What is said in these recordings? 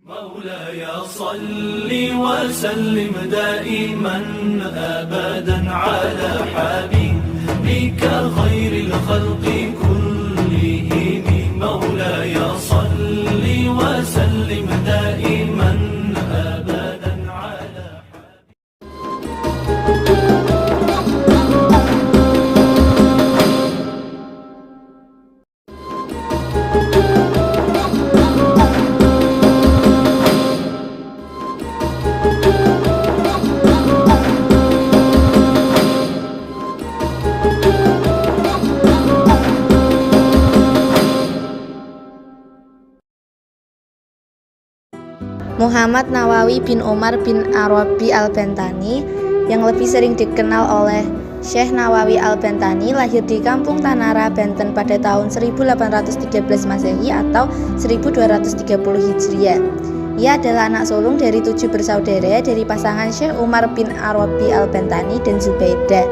مولاي صل وسلم دائما أبدا على حبيبك خير الخلق كلهم مولاي صل وسلم دائما أبدا على Muhammad Nawawi bin Umar bin Arabi Al-Bantani yang lebih sering dikenal oleh Syekh Nawawi Al-Bantani lahir di Kampung Tanara, Banten pada tahun 1813 Masehi atau 1230 Hijriah. Ia adalah anak sulung dari 7 bersaudara dari pasangan Syekh Umar bin Arabi Al-Bantani dan Zubaidah.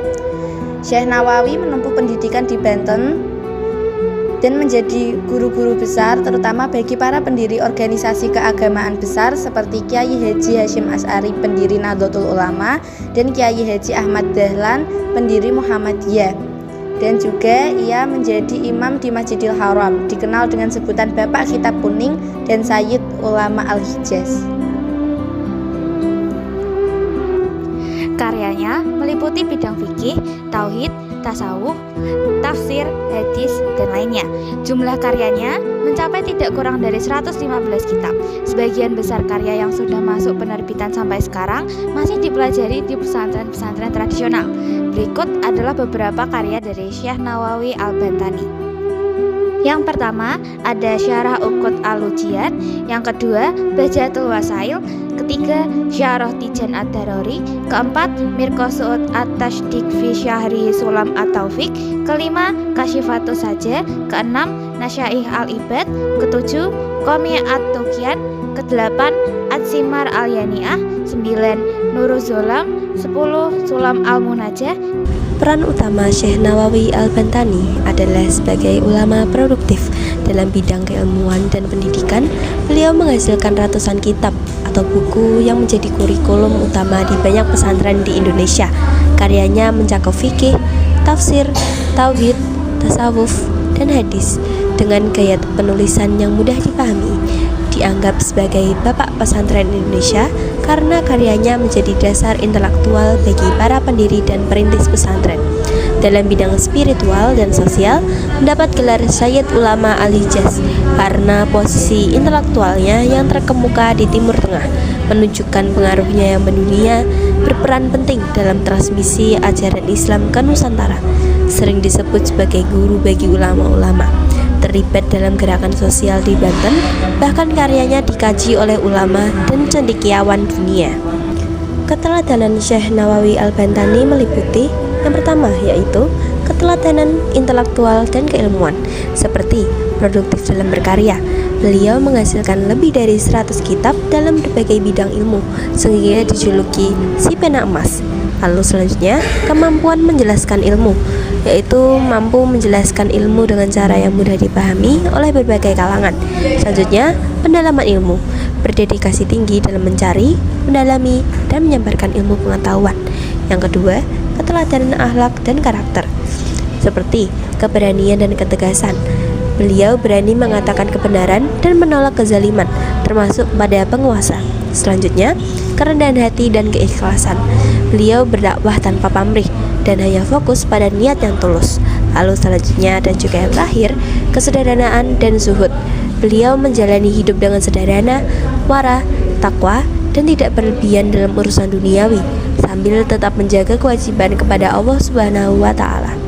Syekh Nawawi menempuh pendidikan di Banten dan menjadi guru-guru besar terutama bagi para pendiri organisasi keagamaan besar seperti Kiai Haji Hasyim Asy'ari pendiri Nahdlatul Ulama dan Kiai Haji Ahmad Dahlan pendiri Muhammadiyah. Dan juga ia menjadi imam di Masjidil Haram, dikenal dengan sebutan Bapak Kitab Kuning dan Sayyid Ulama Al-Hijaz. Karyanya meliputi bidang fikih, tauhid, tasawuf, tafsir, hadis, dan lainnya. Jumlah karyanya mencapai tidak kurang dari 115 kitab. Sebagian besar karya yang sudah masuk penerbitan sampai sekarang masih dipelajari di pesantren-pesantren tradisional. Berikut adalah beberapa karya dari Syekh Nawawi Al-Bantani. Yang pertama ada Syarah Uqud Al-Lujiat, yang kedua Bajatul Wasail, ketiga Syarah Tijan Ad-Darori, keempat Mirqa Su'ud At-Tashdid fi Syahri Sulam At-Taufiq, kelima Kasyifatus Saja, keenam Nasyaih Al-Ibad, ketujuh Qami At-Tuqyan, kedelapan At-Simar Al-Yani'ah, 9 Nuruz Zolam, 10 Sulam Al-Munajah. Peran utama Syekh Nawawi Al-Bantani adalah sebagai ulama produktif dalam bidang keilmuan dan pendidikan. Beliau menghasilkan ratusan kitab atau buku yang menjadi kurikulum utama di banyak pesantren di Indonesia. Karyanya mencakup fikih, tafsir, tauhid, tasawuf, dan hadis dengan gaya penulisan yang mudah dipahami. Dianggap sebagai bapak pesantren Indonesia karena karyanya menjadi dasar intelektual bagi para pendiri dan perintis pesantren. Dalam bidang spiritual dan sosial, mendapat gelar Sayyid Ulama Al-Hijaz karena posisi intelektualnya yang terkemuka di Timur Tengah, menunjukkan pengaruhnya yang mendunia, berperan penting dalam transmisi ajaran Islam ke Nusantara. Sering disebut sebagai guru bagi ulama-ulama. Terlibat dalam gerakan sosial di Banten, bahkan karyanya dikaji oleh ulama dan cendekiawan dunia. Keteladanan Syekh Nawawi Al-Bantani meliputi yang pertama yaitu keteladanan intelektual dan keilmuan, seperti produktif dalam berkarya. Beliau menghasilkan lebih dari 100 kitab dalam berbagai bidang ilmu, sehingga dijuluki si pena emas. Lalu selanjutnya, kemampuan menjelaskan ilmu, yaitu mampu menjelaskan ilmu dengan cara yang mudah dipahami oleh berbagai kalangan. Selanjutnya, pendalaman ilmu, berdedikasi tinggi dalam mencari, mendalami, dan menyebarkan ilmu pengetahuan. Yang kedua, keteladanan akhlak dan karakter, seperti keberanian dan ketegasan. Beliau berani mengatakan kebenaran dan menolak kezaliman, termasuk pada penguasa. Selanjutnya, kerendahan hati dan keikhlasan. Beliau berdakwah tanpa pamrih dan hanya fokus pada niat yang tulus. Lalu selanjutnya dan juga yang terakhir, kesederhanaan dan zuhud. Beliau menjalani hidup dengan sederhana, wara, takwa, dan tidak berlebihan dalam urusan duniawi, sambil tetap menjaga kewajiban kepada Allah Subhanahu wa Ta'ala.